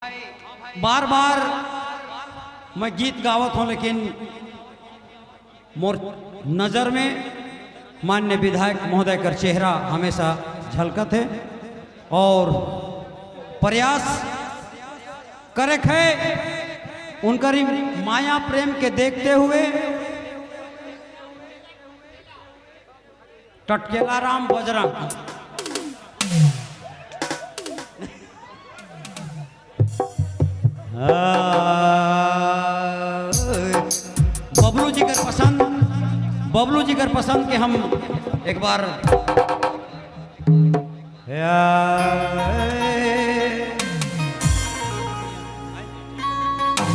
बार बार मैं गीत गावत हूँ, लेकिन मोर नज़र में माननीय विधायक महोदय का चेहरा हमेशा झलकत है और प्रयास करे है उनका माया प्रेम के देखते हुए टटकेला राम बजरंग बबलू जी कर पसंद के हम एक बार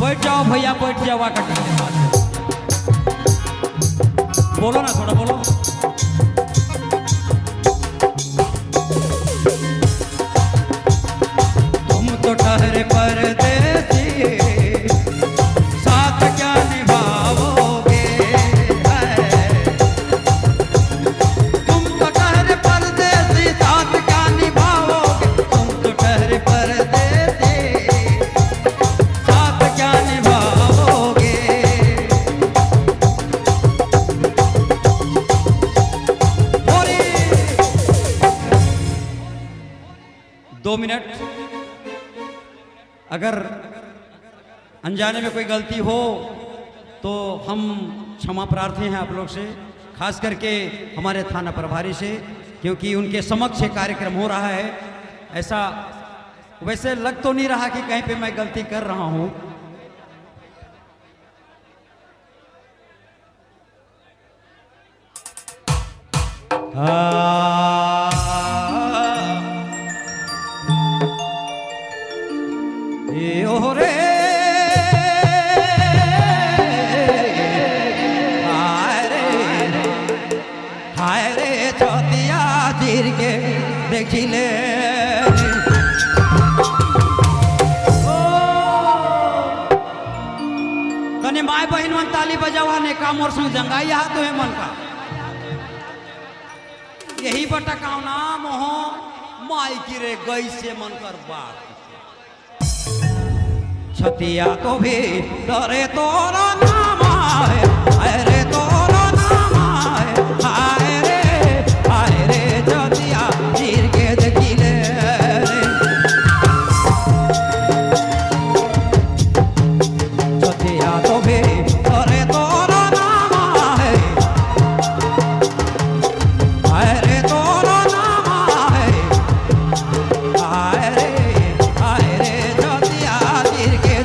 बैठ जाओ भैया, बैठ जाओ। बोलो ना, थोड़ा बोलो। तुम तो ठहरे परदेसी, साथ क्या निभाओगे? तुम तो ठहरे परदेसी, साथ क्या निभाओगे? तुम तो ठहरे परदेसी, साथ क्या निभाओगे? 2 मिनट। अगर अनजाने में कोई गलती हो तो हम क्षमा प्रार्थी हैं आप लोग से, खास करके हमारे थाना प्रभारी से, क्योंकि उनके समक्ष कार्यक्रम हो रहा है। ऐसा वैसे लग तो नहीं रहा कि कहीं पे मैं गलती कर रहा हूं। रे हाय रे चौथिया तीर के देखिले तने माय बहन मन ताली बजावा ने काम और संग जंगाई हाथ है मन का यही बटकाव नाम हो माई की रे गई से मन कर बात छतिया तो भी डरे तोरा नाम है, अरे तोरा नाम है, हाय रे छतिया तीर के देखिले छतिया तो भी डरे तोरा नाम है, अरे तोरा नाम है, हाय रे छतिया तीर के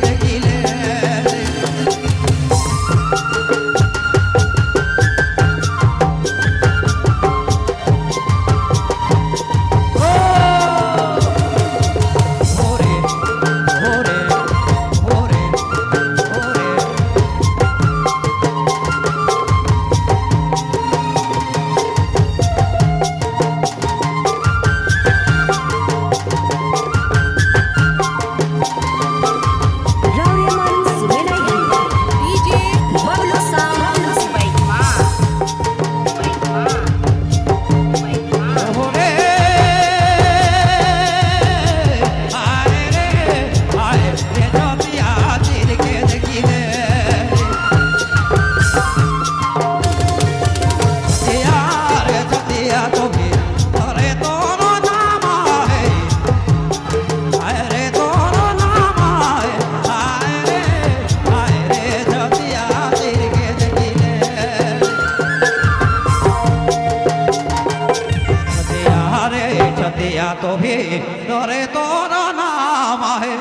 तो भी डरे तोरा नाम है।